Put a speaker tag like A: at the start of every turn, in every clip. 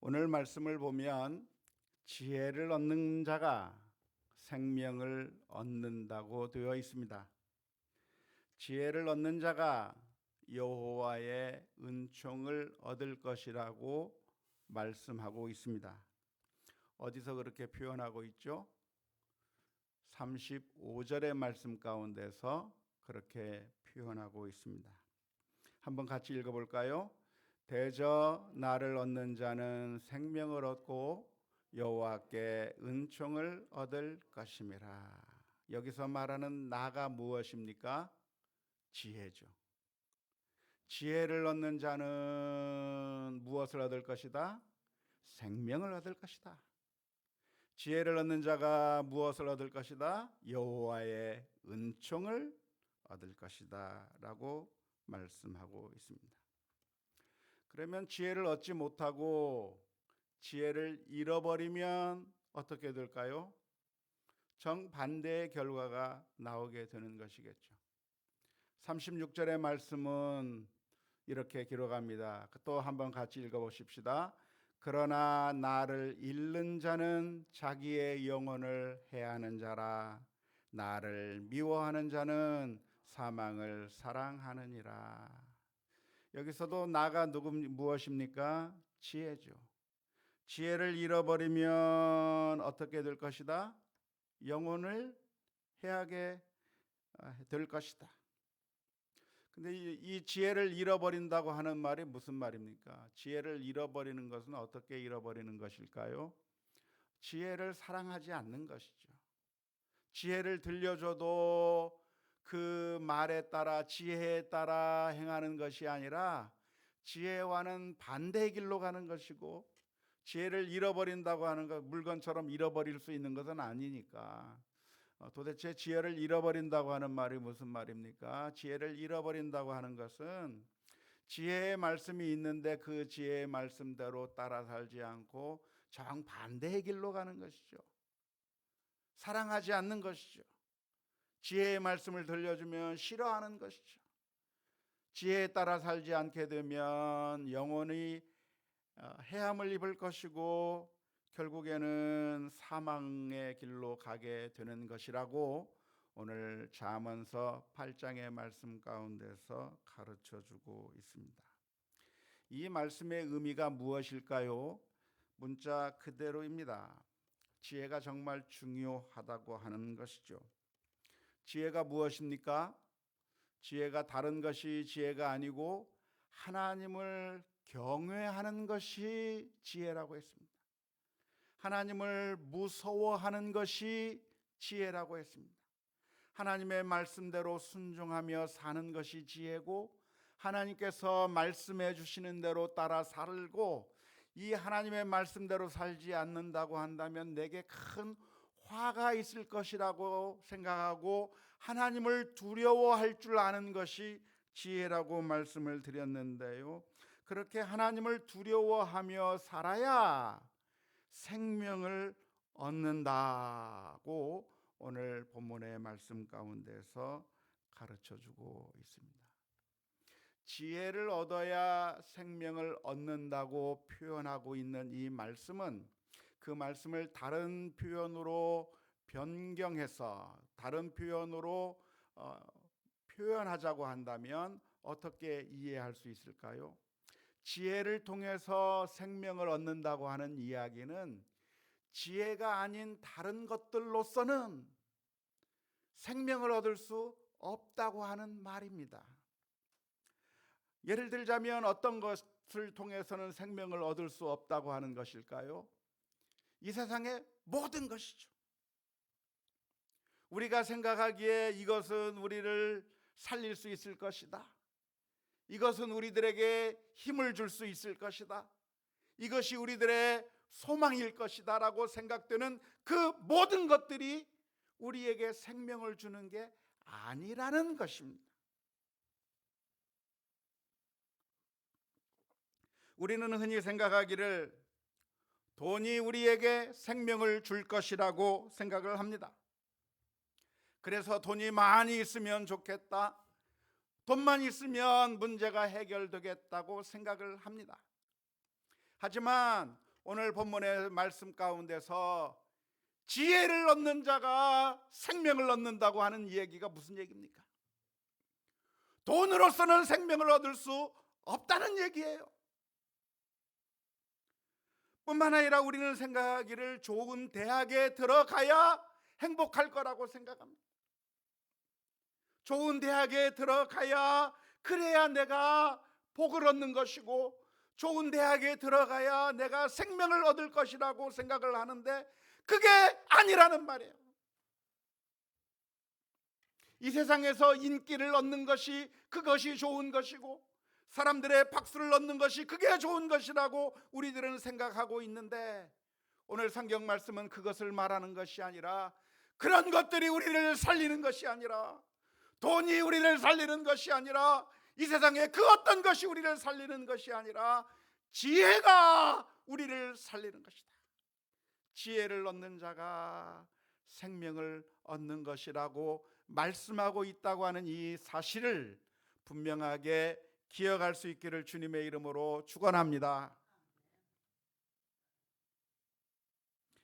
A: 오늘 말씀을 보면 지혜를 얻는 자가 생명을 얻는다고 되어 있습니다. 지혜를 얻는 자가 여호와의 은총을 얻을 것이라고 말씀하고 있습니다. 어디서 그렇게 표현하고 있죠? 35절의 말씀 가운데서 그렇게 표현하고 있습니다. 한번 같이 읽어볼까요? 대저 나를 얻는 자는 생명을 얻고 여호와께 은총을 얻을 것임이라. 여기서 말하는 나가 무엇입니까? 지혜죠. 지혜를 얻는 자는 무엇을 얻을 것이다? 생명을 얻을 것이다. 지혜를 얻는 자가 무엇을 얻을 것이다? 여호와의 은총을 얻을 것이다 라고 말씀하고 있습니다. 그러면 지혜를 얻지 못하고 지혜를 잃어버리면 어떻게 될까요? 정반대의 결과가 나오게 되는 것이겠죠. 36절의 말씀은 이렇게 기록합니다. 또 한번 같이 읽어보십시다. 그러나 나를 잃는 자는 자기의 영혼을 해하는 자라. 나를 미워하는 자는 사망을 사랑하느니라. 여기서도 나가 무엇입니까? 지혜죠. 지혜를 잃어버리면 어떻게 될 것이다? 영혼을 해하게 될 것이다. 근데 이 지혜를 잃어버린다고 하는 말이 무슨 말입니까? 지혜를 잃어버리는 것은 어떻게 잃어버리는 것일까요? 지혜를 사랑하지 않는 것이죠. 지혜를 들려줘도 그 말에 따라 지혜에 따라 행하는 것이 아니라 지혜와는 반대의 길로 가는 것이고, 지혜를 잃어버린다고 하는 것, 물건처럼 잃어버릴 수 있는 것은 아니니까. 도대체 지혜를 잃어버린다고 하는 말이 무슨 말입니까? 지혜를 잃어버린다고 하는 것은 지혜의 말씀이 있는데 그 지혜의 말씀대로 따라 살지 않고 정반대의 길로 가는 것이죠. 사랑하지 않는 것이죠. 지혜의 말씀을 들려주면 싫어하는 것이죠. 지혜에 따라 살지 않게 되면 영혼이 해함을 입을 것이고 결국에는 사망의 길로 가게 되는 것이라고 오늘 잠언서 8장의 말씀 가운데서 가르쳐주고 있습니다. 이 말씀의 의미가 무엇일까요? 문자 그대로입니다. 지혜가 정말 중요하다고 하는 것이죠. 지혜가 무엇입니까? 지혜가 다른 것이 지혜가 아니고 하나님을 경외하는 것이 지혜라고 했습니다. 하나님을 무서워하는 것이 지혜라고 했습니다. 하나님의 말씀대로 순종하며 사는 것이 지혜고, 하나님께서 말씀해 주시는 대로 따라 살고, 이 하나님의 말씀대로 살지 않는다고 한다면 내게 큰 화가 있을 것이라고 생각하고 하나님을 두려워할 줄 아는 것이 지혜라고 말씀을 드렸는데요, 그렇게 하나님을 두려워하며 살아야 생명을 얻는다고 오늘 본문의 말씀 가운데서 가르쳐주고 있습니다. 지혜를 얻어야 생명을 얻는다고 표현하고 있는 이 말씀은 그 말씀을 다른 표현으로 변경해서 다른 표현으로 표현하자고 한다면 어떻게 이해할 수 있을까요? 지혜를 통해서 생명을 얻는다고 하는 이야기는 지혜가 아닌 다른 것들로서는 생명을 얻을 수 없다고 하는 말입니다. 예를 들자면 어떤 것을 통해서는 생명을 얻을 수 없다고 하는 것일까요? 이 세상의 모든 것이죠. 우리가 생각하기에 이것은 우리를 살릴 수 있을 것이다, 이것은 우리들에게 힘을 줄 수 있을 것이다, 이것이 우리들의 소망일 것이다 라고 생각되는 그 모든 것들이 우리에게 생명을 주는 게 아니라는 것입니다. 우리는 흔히 생각하기를 돈이 우리에게 생명을 줄 것이라고 생각을 합니다. 그래서 돈이 많이 있으면 좋겠다, 돈만 있으면 문제가 해결되겠다고 생각을 합니다. 하지만 오늘 본문의 말씀 가운데서 지혜를 얻는 자가 생명을 얻는다고 하는 이 얘기가 무슨 얘기입니까? 돈으로서는 생명을 얻을 수 없다는 얘기예요. 뿐만 아니라 우리는 생각하기를 좋은 대학에 들어가야 행복할 거라고 생각합니다. 좋은 대학에 들어가야 그래야 내가 복을 얻는 것이고, 좋은 대학에 들어가야 내가 생명을 얻을 것이라고 생각을 하는데 그게 아니라는 말이에요. 이 세상에서 인기를 얻는 것이 그것이 좋은 것이고, 사람들의 박수를 얻는 것이 그게 좋은 것이라고 우리들은 생각하고 있는데, 오늘 성경 말씀은 그것을 말하는 것이 아니라, 그런 것들이 우리를 살리는 것이 아니라, 돈이 우리를 살리는 것이 아니라, 이 세상의 그 어떤 것이 우리를 살리는 것이 아니라 지혜가 우리를 살리는 것이다. 지혜를 얻는 자가 생명을 얻는 것이라고 말씀하고 있다고 하는 이 사실을 분명하게 기억할 수 있기를 주님의 이름으로 축원합니다.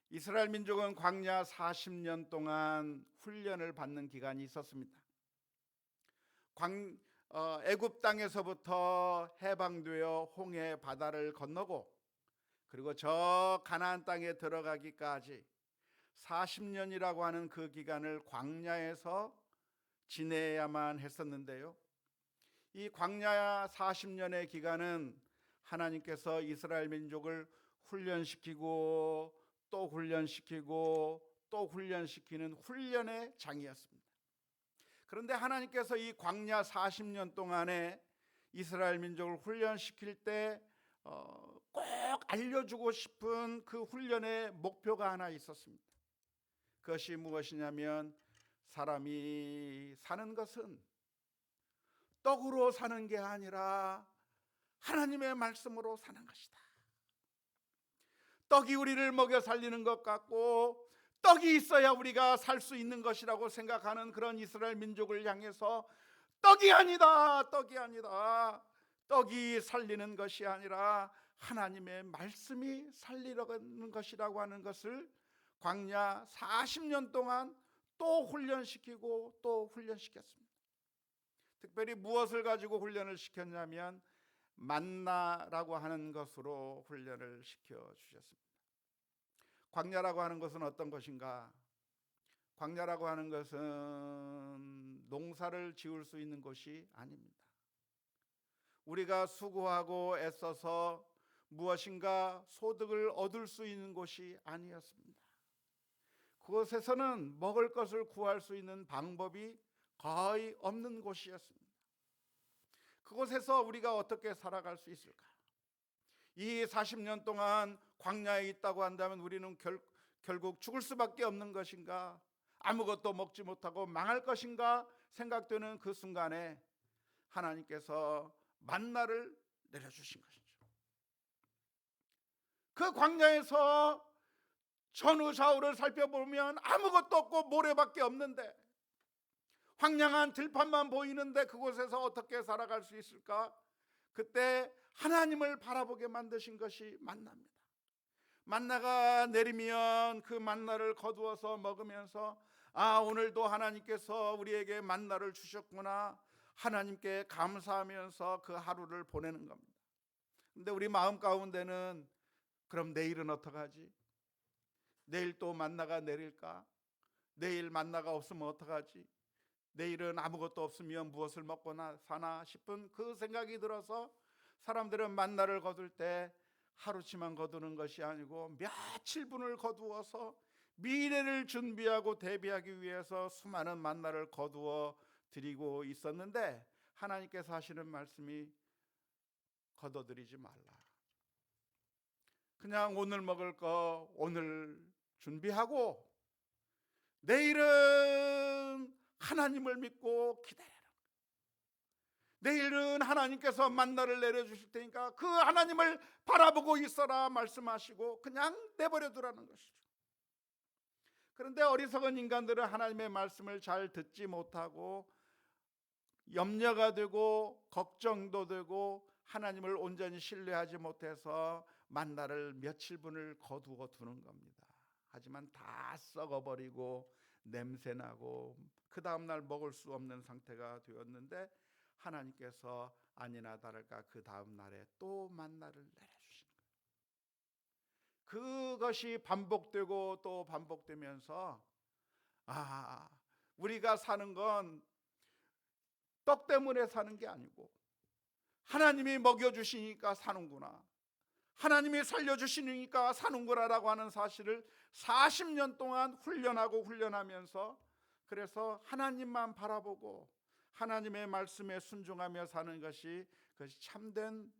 A: 이스라엘 민족은 광야 40년 동안 훈련을 받는 기간이 있었습니다. 애굽 땅에서부터 해방되어 홍해 바다를 건너고, 그리고 저 가나안 땅에 들어가기까지 40년이라고 하는 그 기간을 광야에서 지내야만 했었는데요, 이 광야 40년의 기간은 하나님께서 이스라엘 민족을 훈련시키고 또 훈련시키고 또 훈련시키는 훈련의 장이었습니다. 그런데 하나님께서 이 광야 40년 동안에 이스라엘 민족을 훈련시킬 때 꼭 알려주고 싶은 그 훈련의 목표가 하나 있었습니다. 그것이 무엇이냐면, 사람이 사는 것은 떡으로 사는 게 아니라 하나님의 말씀으로 사는 것이다. 떡이 우리를 먹여 살리는 것 같고, 떡이 있어야 우리가 살 수 있는 것이라고 생각하는 그런 이스라엘 민족을 향해서 떡이 아니다, 떡이 아니다, 떡이 살리는 것이 아니라 하나님의 말씀이 살리려는 것이라고 하는 것을 광야 40년 동안 또 훈련시키고 또 훈련시켰습니다. 특별히 무엇을 가지고 훈련을 시켰냐면 만나라고 하는 것으로 훈련을 시켜주셨습니다. 광야라고 하는 것은 어떤 것인가? 광야라고 하는 것은 농사를 지을 수 있는 곳이 아닙니다. 우리가 수고하고 애써서 무엇인가 소득을 얻을 수 있는 곳이 아니었습니다. 그곳에서는 먹을 것을 구할 수 있는 방법이 거의 없는 곳이었습니다. 그곳에서 우리가 어떻게 살아갈 수 있을까? 이 40년 동안 광야에 있다고 한다면 우리는 결국 죽을 수밖에 없는 것인가? 아무것도 먹지 못하고 망할 것인가 생각되는 그 순간에 하나님께서 만나를 내려주신 것이죠. 그 광야에서 전후 좌우를 살펴보면 아무것도 없고 모래밖에 없는데, 황량한 들판만 보이는데 그곳에서 어떻게 살아갈 수 있을까? 그때 하나님을 바라보게 만드신 것이 만나입니다. 만나가 내리면 그 만나를 거두어서 먹으면서, 아, 오늘도 하나님께서 우리에게 만나를 주셨구나, 하나님께 감사하면서 그 하루를 보내는 겁니다. 근데 우리 마음 가운데는, 그럼 내일은 어떡하지? 내일 또 만나가 내릴까? 내일 만나가 없으면 어떡하지? 내일은 아무것도 없으면 무엇을 먹거나 사나 싶은 그 생각이 들어서 사람들은 만나를 거둘 때 하루치만 거두는 것이 아니고 며칠분을 거두어서 미래를 준비하고 대비하기 위해서 수많은 만나를 거두어 드리고 있었는데, 하나님께서 하시는 말씀이 거둬들이지 말라. 그냥 오늘 먹을 거 오늘 준비하고 내일은 하나님을 믿고 기다려라. 내일은 하나님께서 만나를 내려주실 테니까 그 하나님을 바라보고 있어라 말씀하시고 그냥 내버려 두라는 것이죠. 그런데 어리석은 인간들은 하나님의 말씀을 잘 듣지 못하고 염려가 되고 걱정도 되고 하나님을 온전히 신뢰하지 못해서 만나를 며칠분을 거두어 두는 겁니다. 하지만 다 썩어버리고 냄새나고 그 다음날 먹을 수 없는 상태가 되었는데, 하나님께서 아니나 다를까 그 다음날에 또 만나를 내려주시는 거예요. 그것이 반복되고 또 반복되면서, 우리가 사는 건 떡 때문에 사는 게 아니고 하나님이 먹여주시니까 사는구나, 하나님이 살려주시니까 사는구나라고 하는 사실을 40년 동안 훈련하면서, 그래서 하나님만 바라보고 하나님의 말씀에 순종하며 사는 것이 그것이 참된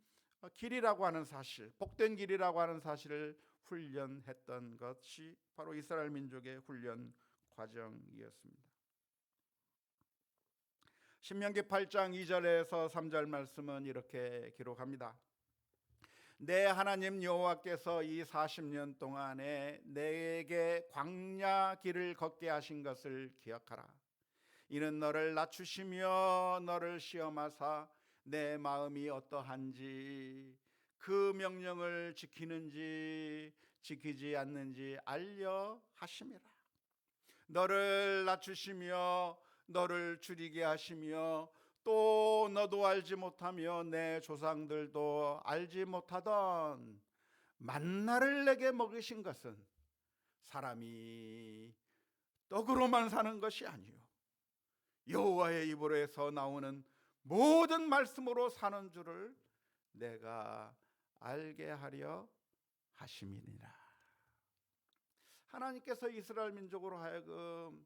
A: 길이라고 하는 사실, 복된 길이라고 하는 사실을 훈련했던 것이 바로 이스라엘 민족의 훈련 과정이었습니다. 신명기 8장 2절에서 3절 말씀은 이렇게 기록합니다. 내 하나님 여호와께서 이 40년 동안에 내게 광야 길을 걷게 하신 것을 기억하라. 이는 너를 낮추시며 너를 시험하사 내 마음이 어떠한지 그 명령을 지키는지 지키지 않는지 알려 하심이라. 너를 낮추시며 너를 줄이게 하시며 또 너도 알지 못하며 내 조상들도 알지 못하던 만나를 내게 먹이신 것은 사람이 떡으로만 사는 것이 아니요 여호와의 입으로서 나오는 모든 말씀으로 사는 줄을 내가 알게 하려 하심이니라. 하나님께서 이스라엘 민족으로 하여금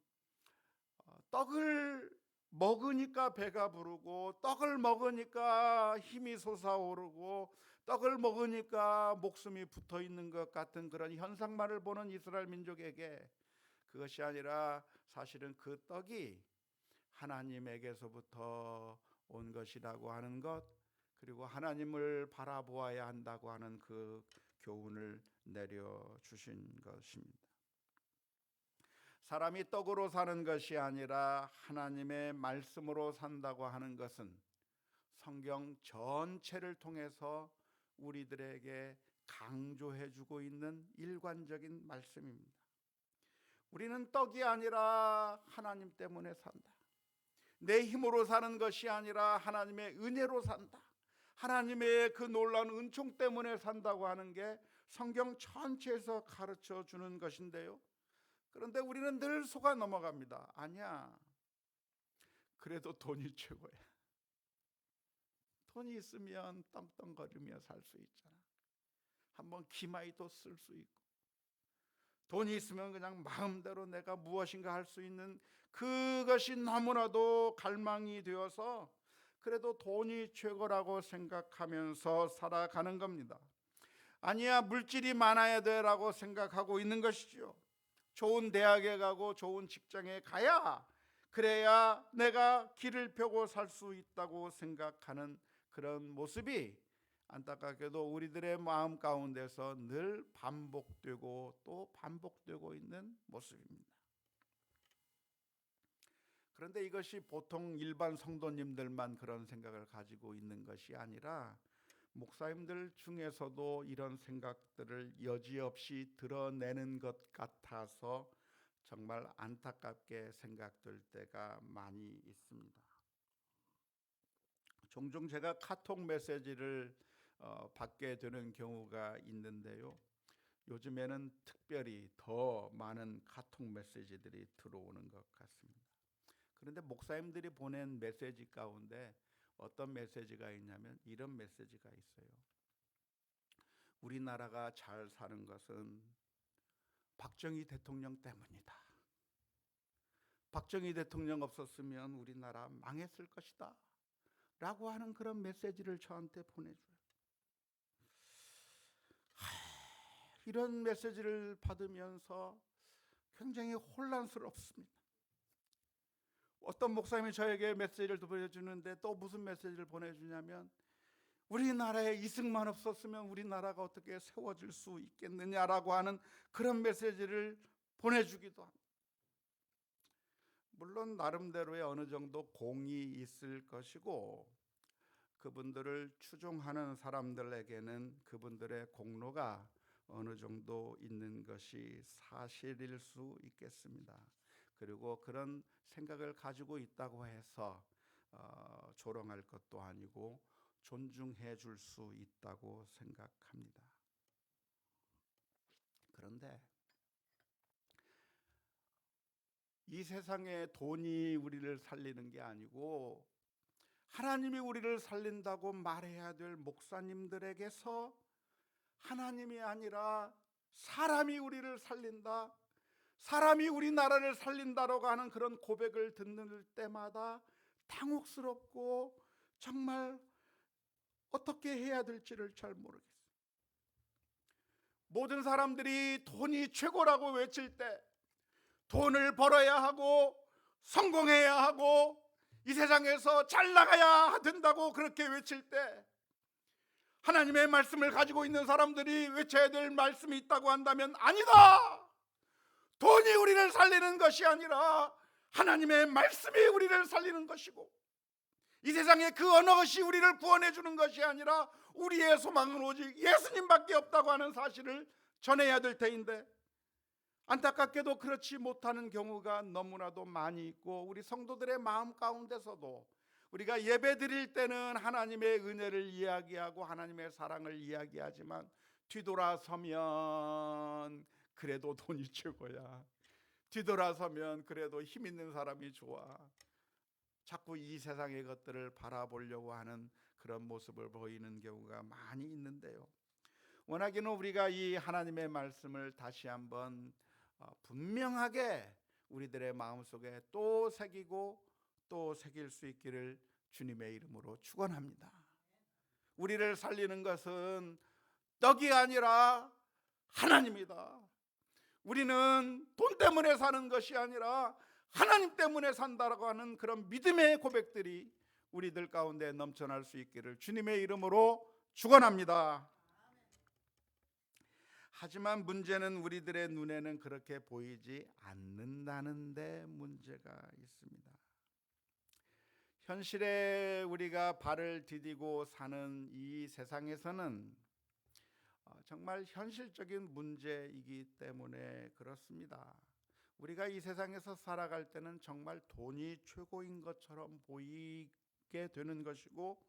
A: 떡을 먹으니까 배가 부르고, 떡을 먹으니까 힘이 솟아오르고, 떡을 먹으니까 목숨이 붙어 있는 것 같은 그런 현상만을 보는 이스라엘 민족에게, 그것이 아니라 사실은 그 떡이 하나님에게서부터 온 것이라고 하는 것, 그리고 하나님을 바라보아야 한다고 하는 그 교훈을 내려주신 것입니다. 사람이 떡으로 사는 것이 아니라 하나님의 말씀으로 산다고 하는 것은 성경 전체를 통해서 우리들에게 강조해주고 있는 일관적인 말씀입니다. 우리는 떡이 아니라 하나님 때문에 산다. 내 힘으로 사는 것이 아니라 하나님의 은혜로 산다. 하나님의 그 놀라운 은총 때문에 산다고 하는 게 성경 전체에서 가르쳐 주는 것인데요, 그런데 우리는 늘 속아 넘어갑니다. 아니야, 그래도 돈이 최고야. 돈이 있으면 떵떵거리며 살 수 있잖아. 한번 기마이도 쓸 수 있고, 돈이 있으면 그냥 마음대로 내가 무엇인가 할 수 있는 그것이 너무나도 갈망이 되어서 그래도 돈이 최고라고 생각하면서 살아가는 겁니다. 아니야, 물질이 많아야 돼라고 생각하고 있는 것이죠. 좋은 대학에 가고 좋은 직장에 가야, 그래야 내가 길을 펴고 살 수 있다고 생각하는 그런 모습이 안타깝게도 우리들의 마음 가운데서 늘 반복되고 또 반복되고 있는 모습입니다. 그런데 이것이 보통 일반 성도님들만 그런 생각을 가지고 있는 것이 아니라 목사님들 중에서도 이런 생각들을 여지없이 드러내는 것 같아서 정말 안타깝게 생각될 때가 많이 있습니다. 종종 제가 카톡 메시지를 받게 되는 경우가 있는데요, 요즘에는 특별히 더 많은 카톡 메시지들이 들어오는 것 같습니다. 그런데 목사님들이 보낸 메시지 가운데 어떤 메시지가 있냐면 이런 메시지가 있어요. 우리나라가 잘 사는 것은 박정희 대통령 때문이다. 박정희 대통령 없었으면 우리나라 망했을 것이다 라고 하는 그런 메시지를 저한테 보내줘요. 이런 메시지를 받으면서 굉장히 혼란스럽습니다. 어떤 목사님이 저에게 메시지를 보내주는데 또 무슨 메시지를 보내주냐면, 우리나라에 이승만 없었으면 우리나라가 어떻게 세워질 수 있겠느냐라고 하는 그런 메시지를 보내주기도 합니다. 물론 나름대로의 어느 정도 공이 있을 것이고, 그분들을 추종하는 사람들에게는 그분들의 공로가 어느 정도 있는 것이 사실일 수 있겠습니다. 그리고 그런 생각을 가지고 있다고 해서 조롱할 것도 아니고 존중해 줄 수 있다고 생각합니다. 그런데 이 세상에 돈이 우리를 살리는 게 아니고 하나님이 우리를 살린다고 말해야 될 목사님들에게서 하나님이 아니라 사람이 우리를 살린다, 사람이 우리나라를 살린다라고 하는 그런 고백을 듣는 때마다 당혹스럽고 정말 어떻게 해야 될지를 잘 모르겠어요. 모든 사람들이 돈이 최고라고 외칠 때, 돈을 벌어야 하고 성공해야 하고 이 세상에서 잘 나가야 된다고 그렇게 외칠 때, 하나님의 말씀을 가지고 있는 사람들이 외쳐야 될 말씀이 있다고 한다면 아니다, 돈이 우리를 살리는 것이 아니라 하나님의 말씀이 우리를 살리는 것이고, 이 세상에 그 어느 것이 우리를 구원해 주는 것이 아니라 우리의 소망은 오직 예수님밖에 없다고 하는 사실을 전해야 될 테인데, 안타깝게도 그렇지 못하는 경우가 너무나도 많이 있고, 우리 성도들의 마음 가운데서도 우리가 예배 드릴 때는 하나님의 은혜를 이야기하고 하나님의 사랑을 이야기하지만 뒤돌아서면 그래도 돈이 최고야, 뒤돌아서면 그래도 힘 있는 사람이 좋아, 자꾸 이 세상의 것들을 바라보려고 하는 그런 모습을 보이는 경우가 많이 있는데요, 원하기는 우리가 이 하나님의 말씀을 다시 한번 분명하게 우리들의 마음속에 또 새기고 또 새길 수 있기를 주님의 이름으로 축원합니다. 우리를 살리는 것은 떡이 아니라 하나님이다. 우리는 돈 때문에 사는 것이 아니라 하나님 때문에 산다라고 하는 그런 믿음의 고백들이 우리들 가운데 넘쳐날 수 있기를 주님의 이름으로 축원합니다. 하지만 문제는 우리들의 눈에는 그렇게 보이지 않는다는 데 문제가 있습니다. 현실에 우리가 발을 디디고 사는 이 세상에서는 정말 현실적인 문제이기 때문에 그렇습니다. 우리가 이 세상에서 살아갈 때는 정말 돈이 최고인 것처럼 보이게 되는 것이고,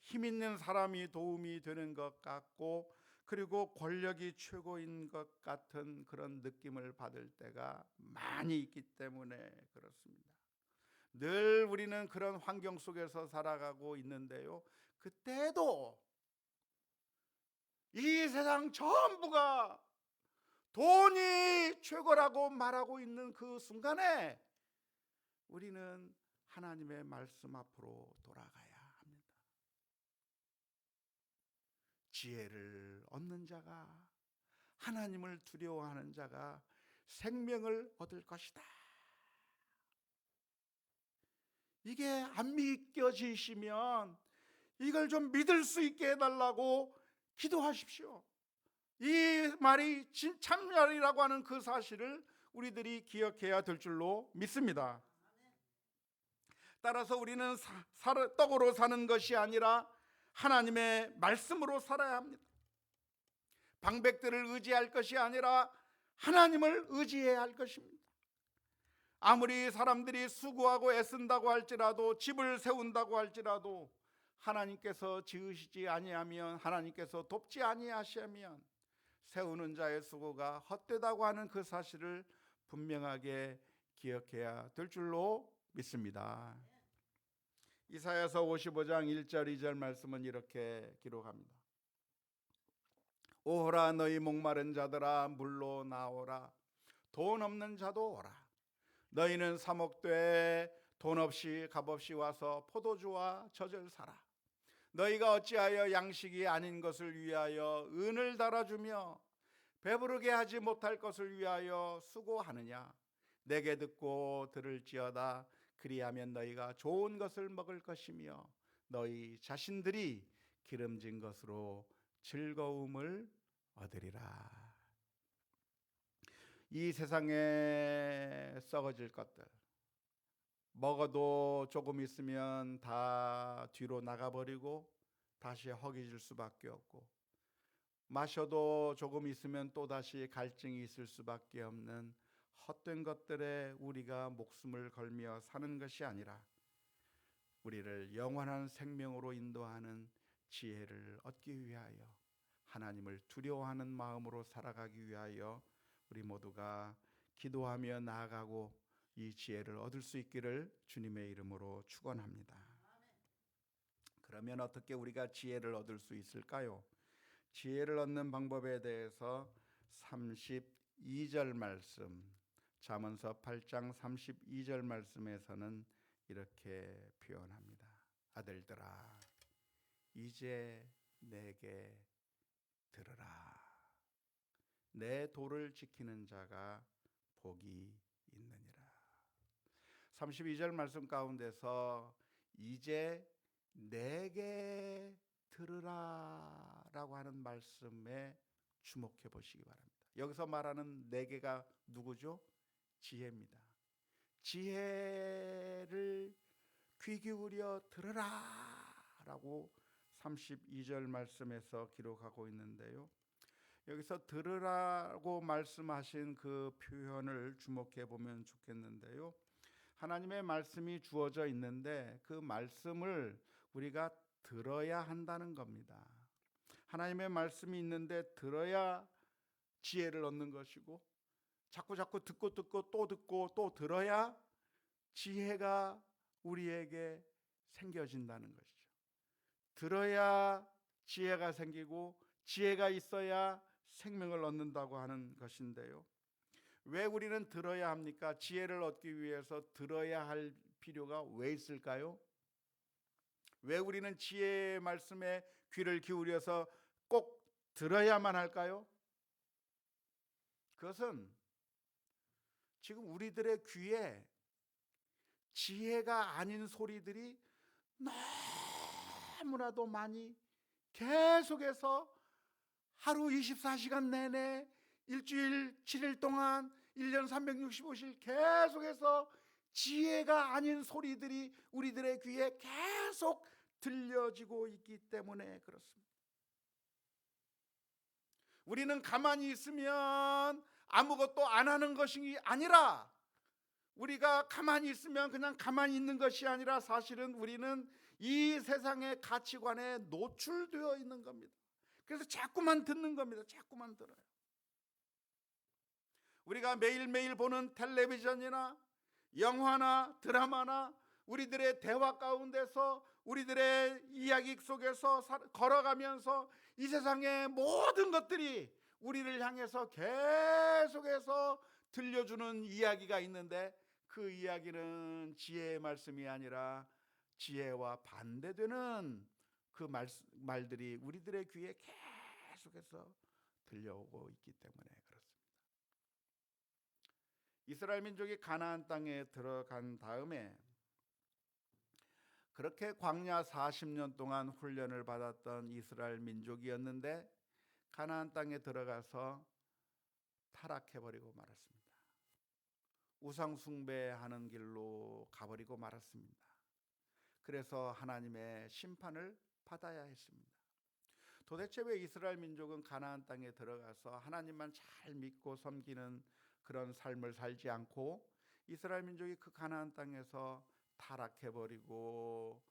A: 힘 있는 사람이 도움이 되는 것 같고, 그리고 권력이 최고인 것 같은 그런 느낌을 받을 때가 많이 있기 때문에 그렇습니다. 늘 우리는 그런 환경 속에서 살아가고 있는데요, 그때도 이 세상 전부가 돈이 최고라고 말하고 있는 그 순간에 우리는 하나님의 말씀 앞으로 돌아가야 합니다. 지혜를 얻는 자가, 하나님을 두려워하는 자가 생명을 얻을 것이다. 이게 안 믿겨지시면 이걸 좀 믿을 수 있게 해달라고 기도하십시오. 이 말이 참말이라고 하는 그 사실을 우리들이 기억해야 될 줄로 믿습니다. 따라서 우리는 떡으로 사는 것이 아니라 하나님의 말씀으로 살아야 합니다. 방백들을 의지할 것이 아니라 하나님을 의지해야 할 것입니다. 아무리 사람들이 수고하고 애쓴다고 할지라도, 집을 세운다고 할지라도 하나님께서 지으시지 아니하면, 하나님께서 돕지 아니하시면 세우는 자의 수고가 헛되다고 하는 그 사실을 분명하게 기억해야 될 줄로 믿습니다. 이사야서 55장 1절 2절 말씀은 이렇게 기록합니다. 오호라, 너희 목마른 자들아 물로 나오라, 돈 없는 자도 오라. 너희는 사목되에 돈 없이 값없이 와서 포도주와 젖을 사라. 너희가 어찌하여 양식이 아닌 것을 위하여 은을 달아주며 배부르게 하지 못할 것을 위하여 수고하느냐. 내게 듣고 들을지어다. 그리하면 너희가 좋은 것을 먹을 것이며 너희 자신들이 기름진 것으로 즐거움을 얻으리라. 이 세상에 썩어질 것들, 먹어도 조금 있으면 다 뒤로 나가버리고 다시 허기질 수밖에 없고, 마셔도 조금 있으면 또다시 갈증이 있을 수밖에 없는 헛된 것들에 우리가 목숨을 걸며 사는 것이 아니라 우리를 영원한 생명으로 인도하는 지혜를 얻기 위하여, 하나님을 두려워하는 마음으로 살아가기 위하여 우리 모두가 기도하며 나아가고 이 지혜를 얻을 수 있기를 주님의 이름으로 축원합니다. 그러면 어떻게 우리가 지혜를 얻을 수 있을까요? 지혜를 얻는 방법에 대해서 32절 말씀, 잠언서 8장 32절 말씀에서는 이렇게 표현합니다. 아들들아, 이제 내게 들으라. 내 도를 지키는 자가 복이 있느니라. 32절 말씀 가운데서 이제 내게 들으라 라고 하는 말씀에 주목해 보시기 바랍니다. 여기서 말하는 내게가 누구죠? 지혜입니다. 지혜를 귀 기울여 들으라 라고 32절 말씀에서 기록하고 있는데요, 여기서 들으라고 말씀하신 그 표현을 주목해 보면 좋겠는데요, 하나님의 말씀이 주어져 있는데 그 말씀을 우리가 들어야 한다는 겁니다. 하나님의 말씀이 있는데 들어야 지혜를 얻는 것이고, 자꾸 듣고 또 들어야 지혜가 우리에게 생겨진다는 것이죠. 들어야 지혜가 생기고 지혜가 있어야 생명을 얻는다고 하는 것인데요, 왜 우리는 들어야 합니까? 지혜를 얻기 위해서 들어야 할 필요가 왜 있을까요? 왜 우리는 지혜의 말씀에 귀를 기울여서 꼭 들어야만 할까요? 그것은 지금 우리들의 귀에 지혜가 아닌 소리들이 너무나도 많이 계속해서 하루 24시간 내내 일주일 7일 동안 1년 365일 계속해서 지혜가 아닌 소리들이 우리들의 귀에 계속 들려지고 있기 때문에 그렇습니다. 우리는 가만히 있으면 아무것도 안 하는 것이 아니라, 우리가 가만히 있으면 그냥 가만히 있는 것이 아니라 사실은 우리는 이 세상의 가치관에 노출되어 있는 겁니다. 그래서 자꾸만 듣는 겁니다. 자꾸만 들어요. 우리가 매일매일 보는 텔레비전이나 영화나 드라마나 우리들의 대화 가운데서 우리들의 이야기 속에서 걸어가면서 이 세상의 모든 것들이 우리를 향해서 계속해서 들려주는 이야기가 있는데, 그 이야기는 지혜의 말씀이 아니라 지혜와 반대되는 그 말들이 우리들의 귀에 계속해서 들려오고 있기 때문에 그렇습니다. 이스라엘 민족이 가나안 땅에 들어간 다음에 그렇게 광야 40년 동안 훈련을 받았던 이스라엘 민족이었는데 가나안 땅에 들어가서 타락해버리고 말았습니다. 우상 숭배하는 길로 가버리고 말았습니다. 그래서 하나님의 심판을 받아야 했습니다. 도대체 왜 이스라엘 민족은 가나안 땅에 들어가서 하나님만 잘 믿고 섬기는 그런 삶을 살지 않고 이스라엘 민족이 그 가나안 땅에서 타락해버리고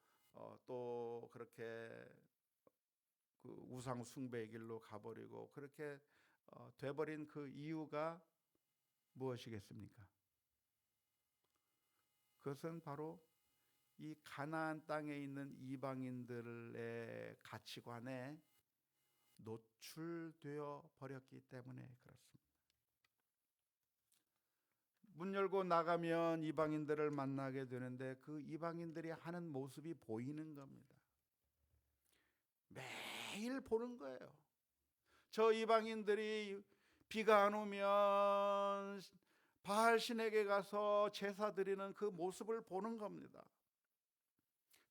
A: 또 그렇게 그 우상 숭배의 길로 가버리고 그렇게 돼버린 그 이유가 무엇이겠습니까? 그것은 바로 이 가나안 땅에 있는 이방인들의 가치관에 노출되어 버렸기 때문에 그렇습니다. 문 열고 나가면 이방인들을 만나게 되는데 그 이방인들이 하는 모습이 보이는 겁니다. 매일 보는 거예요. 저 이방인들이 비가 안 오면 바알 신에게 가서 제사 드리는 그 모습을 보는 겁니다.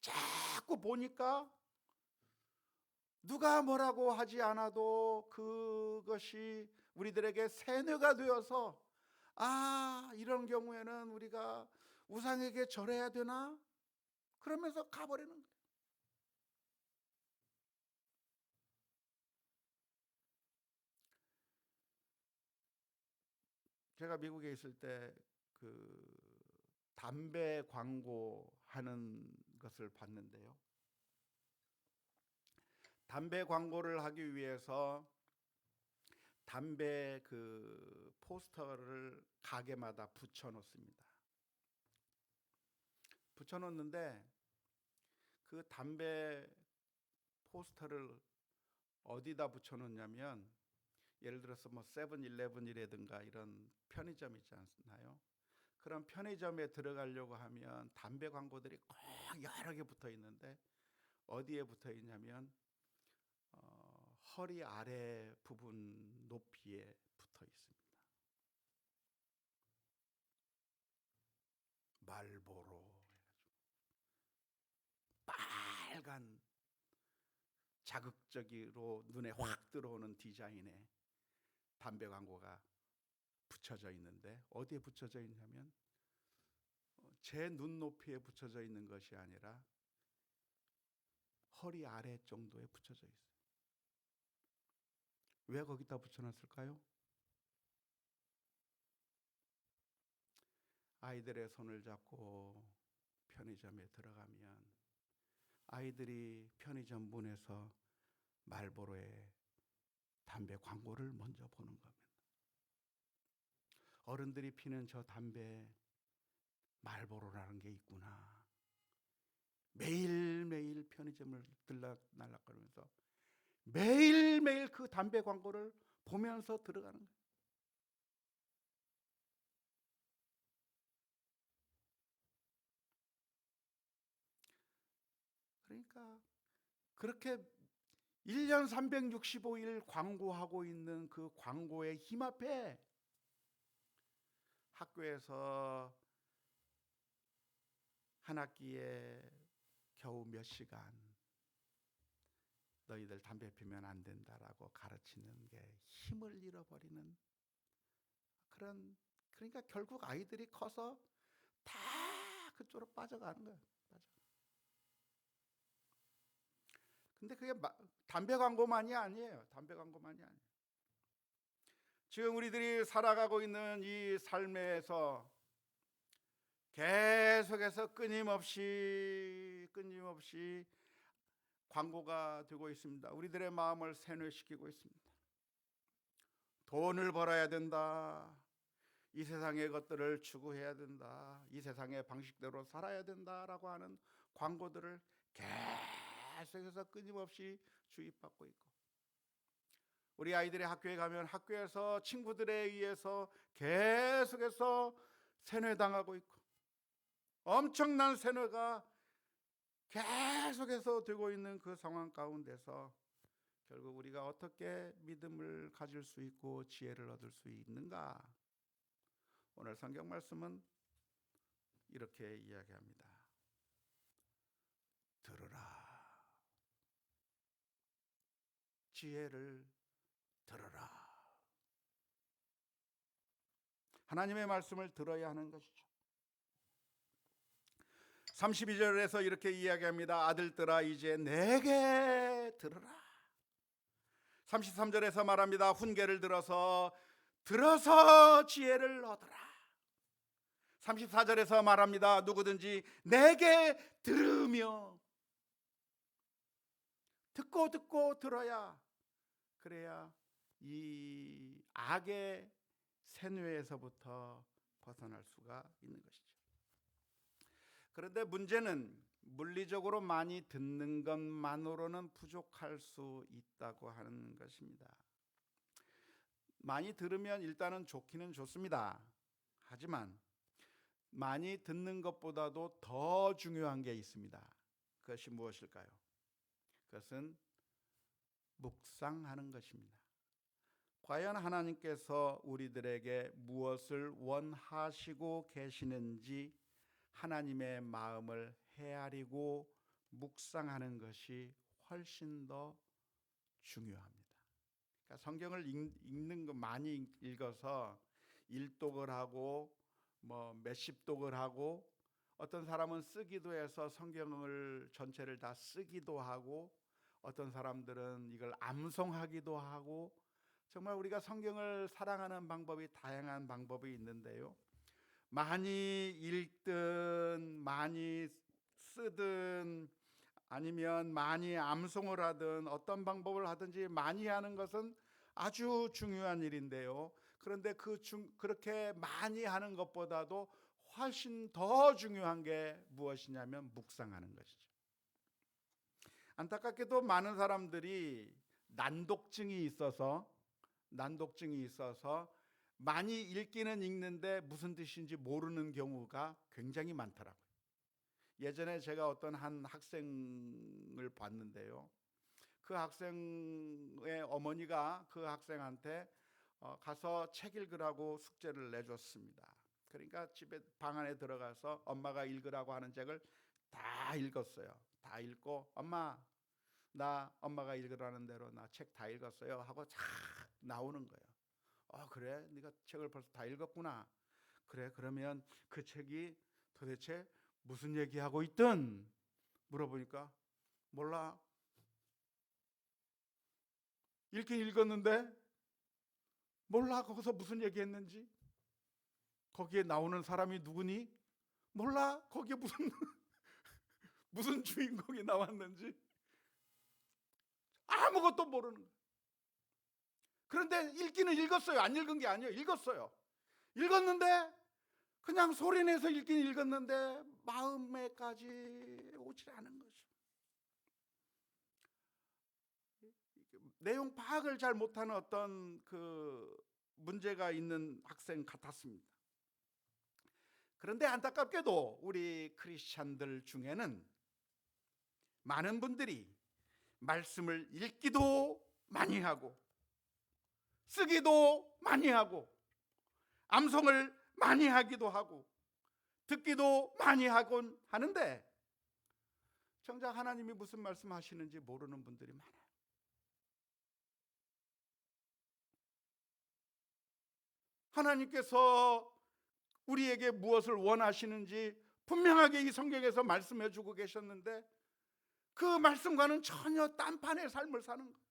A: 자꾸 보니까 누가 뭐라고 하지 않아도 그것이 우리들에게 세뇌가 되어서, 이런 경우에는 우리가 우상에게 절해야 되나? 그러면서 가버리는 거예요. 제가 미국에 있을 때 그 담배 광고 하는 것을 봤는데요. 담배 광고를 하기 위해서 담배 그 포스터를 가게마다 붙여 놓습니다. 붙여 놓는데 그 담배 포스터를 어디다 붙여 놓냐면, 예를 들어서 뭐 세븐일레븐이라든가 이런 편의점 있지 않나요? 그런 편의점에 들어가려고 하면 담배 광고들이 꼭 여러 개 붙어 있는데, 어디에 붙어 있냐면 허리 아래 부분 높이에 붙어 있습니다. 말보로 빨간 자극적으로 눈에 확 들어오는 디자인의 담배 광고가 붙여져 있는데, 어디에 붙여져 있냐면 제 눈높이에 붙여져 있는 것이 아니라 허리 아래 정도에 붙여져 있어요. 왜 거기다 붙여놨을까요? 아이들의 손을 잡고 편의점에 들어가면 아이들이 편의점 문에서 말보로의 담배 광고를 먼저 보는 겁니다. 어른들이 피는 저 담배 말보로라는 게 있구나. 매일매일 편의점을 들락날락거리면서 매일매일 그 담배 광고를 보면서 들어가는 거예요. 그러니까 그렇게 1년 365일 광고하고 있는 그 광고의 힘 앞에 학교에서 한 학기에 겨우 몇 시간 너희들 담배 피면 안 된다라고 가르치는 게 힘을 잃어버리는 그런, 그러니까 결국 아이들이 커서 다 그쪽으로 빠져가는 거예요. 근데 그게 담배 광고만이 아니에요. 담배 광고만이 아니에요. 지금 우리들이 살아가고 있는 이 삶에서 계속해서 끊임없이 광고가 되고 있습니다. 우리들의 마음을 세뇌시키고 있습니다. 돈을 벌어야 된다. 이 세상의 것들을 추구해야 된다. 이 세상의 방식대로 살아야 된다라고 하는 광고들을 계속해서 끊임없이 주입받고 있고, 우리 아이들이 학교에 가면 학교에서 친구들에 의해서 계속해서 세뇌당하고 있고, 엄청난 세뇌가 계속해서 되고 있는 그 상황 가운데서 결국 우리가 어떻게 믿음을 가질 수 있고 지혜를 얻을 수 있는가? 오늘 성경 말씀은 이렇게 이야기합니다. 들으라. 지혜를 들으라. 하나님의 말씀을 들어야 하는 것이죠. 32절에서 이렇게 이야기합니다. 아들들아 이제 내게 들으라. 33절에서 말합니다. 훈계를 들어서 지혜를 얻으라. 34절에서 말합니다. 누구든지 내게 들으며, 듣고 들어야, 그래야 이 악의 세뇌에서부터 벗어날 수가 있는 것이죠. 그런데 문제는 물리적으로 많이 듣는 것만으로는 부족할 수 있다고 하는 것입니다. 많이 들으면 일단은 좋기는 좋습니다. 하지만 많이 듣는 것보다도 더 중요한 게 있습니다. 그것이 무엇일까요? 그것은 묵상하는 것입니다. 과연 하나님께서 우리들에게 무엇을 원하시고 계시는지 하나님의 마음을 헤아리고 묵상하는 것이 훨씬 더 중요합니다. 그러니까 성경을 읽는 거 많이 읽어서 일독을 하고 뭐 몇십 독을 하고, 어떤 사람은 쓰기도 해서 성경을 전체를 다 쓰기도 하고, 어떤 사람들은 이걸 암송하기도 하고, 정말 우리가 성경을 사랑하는 방법이 다양한 방법이 있는데요, 많이 읽든 많이 쓰든 아니면 많이 암송을 하든 어떤 방법을 하든지 많이 하는 것은 아주 중요한 일인데요, 그런데 그렇게 많이 하는 것보다도 훨씬 더 중요한 게 무엇이냐면 묵상하는 것이죠. 안타깝게도 많은 사람들이 난독증이 있어서 많이 읽기는 읽는데 무슨 뜻인지 모르는 경우가 굉장히 많더라고요. 예전에 제가 어떤 한 학생을 봤는데요, 그 학생의 어머니가 그 학생한테 가서 책 읽으라고 숙제를 내줬습니다. 그러니까 집에 방 안에 들어가서 엄마가 읽으라고 하는 책을 다 읽었어요. 다 읽고 나 엄마가 읽으라는 대로 나 책 다 읽었어요 하고 쫙 나오는 거예요. 그래, 네가 책을 벌써 다 읽었구나. 그래, 그러면 그 책이 도대체 무슨 얘기하고 있든 물어보니까 몰라. 읽긴 읽었는데 몰라. 거기서 무슨 얘기했는지, 거기에 나오는 사람이 누구니 몰라. 거기에 무슨 무슨 주인공이 나왔는지 아무것도 모르는 거예요. 그런데 읽기는 읽었어요. 안 읽은 게 아니에요. 읽었는데 그냥 소리내서 읽긴 읽었는데 마음에까지 오지 않은 거죠. 내용 파악을 잘 못하는 어떤 그 문제가 있는 학생 같았습니다. 그런데 안타깝게도 우리 크리스찬들 중에는 많은 분들이 말씀을 읽기도 많이 하고 쓰기도 많이 하고 암송을 많이 하기도 하고 듣기도 많이 하곤 하는데 정작 하나님이 무슨 말씀하시는지 모르는 분들이 많아요. 하나님께서 우리에게 무엇을 원하시는지 분명하게 이 성경에서 말씀해 주고 계셨는데 그 말씀과는 전혀 딴판의 삶을 사는 거예요.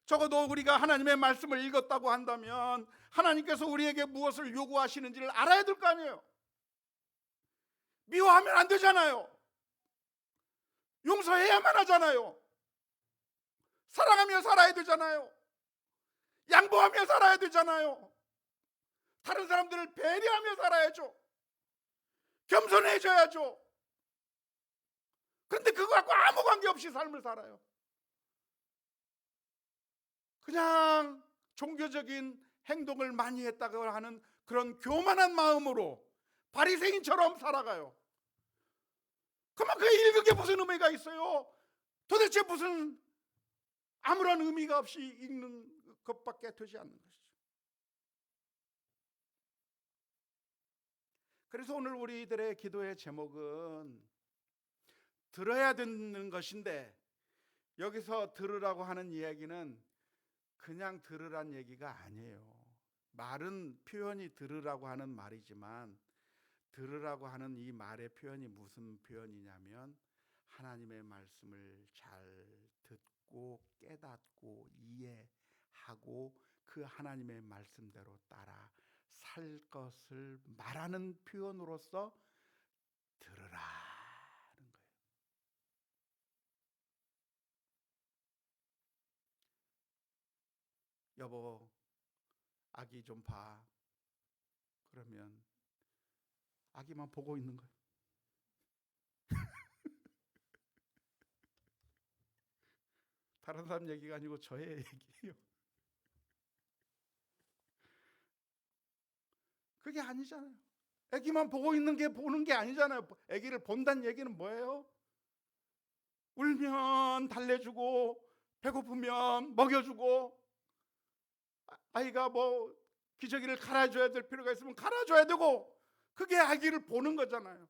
A: 적어도 우리가 하나님의 말씀을 읽었다고 한다면 하나님께서 우리에게 무엇을 요구하시는지를 알아야 될 거 아니에요. 미워하면 안 되잖아요. 용서해야만 하잖아요. 사랑하며 살아야 되잖아요. 양보하며 살아야 되잖아요. 다른 사람들을 배려하며 살아야죠. 겸손해져야죠. 그런데 그거 갖고 아무 관계없이 삶을 살아요. 그냥 종교적인 행동을 많이 했다고 하는 그런 교만한 마음으로 바리새인처럼 살아가요. 그러면 그 읽은 게 무슨 의미가 있어요? 도대체 무슨 아무런 의미가 없이 읽는 것밖에 되지 않는 것이죠. 그래서 오늘 우리들의 기도의 제목은 들어야 되는 것인데, 여기서 들으라고 하는 이야기는 그냥 들으란 얘기가 아니에요. 말은 표현이 들으라고 하는 말이지만 들으라고 하는 이 말의 표현이 무슨 표현이냐면 하나님의 말씀을 잘 듣고 깨닫고 이해하고 그 하나님의 말씀대로 따라 살 것을 말하는 표현으로서 들으라는 거예요. 여보, 아기 좀 봐. 그러면 아기만 보고 있는 거예요. 다른 사람 얘기가 아니고 저의 얘기예요. 그게 아니잖아요. 아기만 보고 있는 게 보는 게 아니잖아요. 아기를 본다는 얘기는 뭐예요? 울면 달래주고 배고프면 먹여주고 아이가 뭐 기저귀를 갈아줘야 될 필요가 있으면 갈아줘야 되고, 그게 아기를 보는 거잖아요.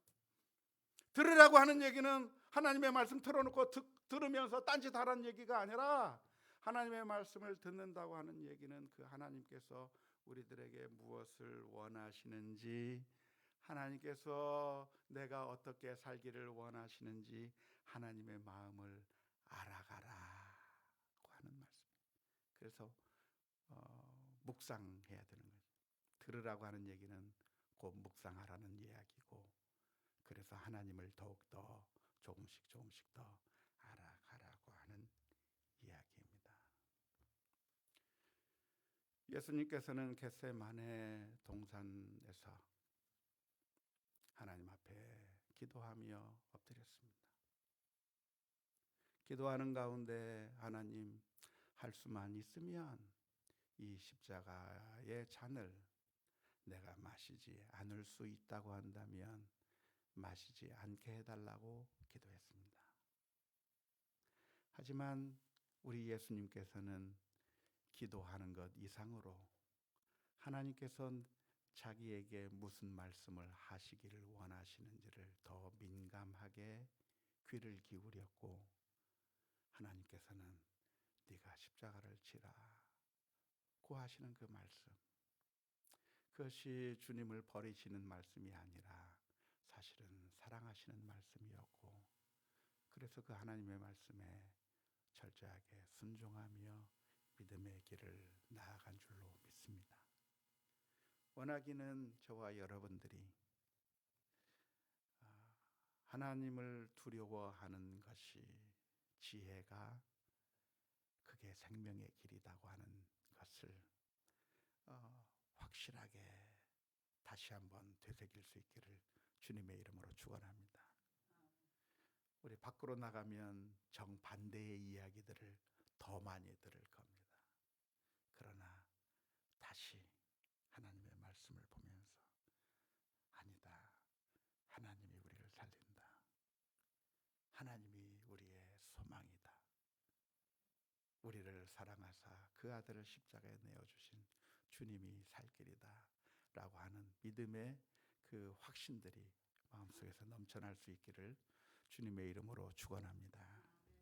A: 들으라고 하는 얘기는 하나님의 말씀 틀어놓고 들으면서 딴짓하라는 얘기가 아니라 하나님의 말씀을 듣는다고 하는 얘기는 그 하나님께서 우리들에게 무엇을 원하시는지, 하나님께서 내가 어떻게 살기를 원하시는지 하나님의 마음을 알아가라고 하는 말씀. 그래서 묵상해야 되는 거죠. 들으라고 하는 얘기는 곧 묵상하라는 이야기고, 그래서 하나님을 더욱더 조금씩 더 알아가라고 하는 이야기입니다. 예수님께서는 겟세마네 동산에서 하나님 앞에 기도하며 엎드렸습니다. 기도하는 가운데 하나님, 할 수만 있으면 이 십자가의 잔을 내가 마시지 않을 수 있다고 한다면 마시지 않게 해달라고 기도했습니다. 하지만 우리 예수님께서는 기도하는 것 이상으로 하나님께서 자기에게 무슨 말씀을 하시기를 원하시는지를 더 민감하게 귀를 기울였고, 하나님께서는 네가 십자가를 지라고 하시는 그 말씀, 그것이 주님을 버리시는 말씀이 아니라 사실은 사랑하시는 말씀이었고, 그래서 그 하나님의 말씀에 철저하게 순종하며 믿음의 길을 나아간 줄로 믿습니다. 원하기는 저와 여러분들이 하나님을 두려워하는 것이 지혜가, 그게 생명의 길이라고 하는 것을 확실하게 다시 한번 되새길 수 있기를 주님의 이름으로 축원합니다. 우리 밖으로 나가면 정반대의 이야기들을 더 많이 들을 겁니다. 그러나 다시 하나님의 말씀을 보면서, 아니다, 하나님이 우리를 살린다, 하나님이 우리의 소망이다, 우리를 사랑하사 그 아들을 십자가에 내어주신 주님이 살 길이다 라고 하는 믿음의 그 확신들이 마음속에서 넘쳐날 수 있기를 주님의 이름으로 축원합니다.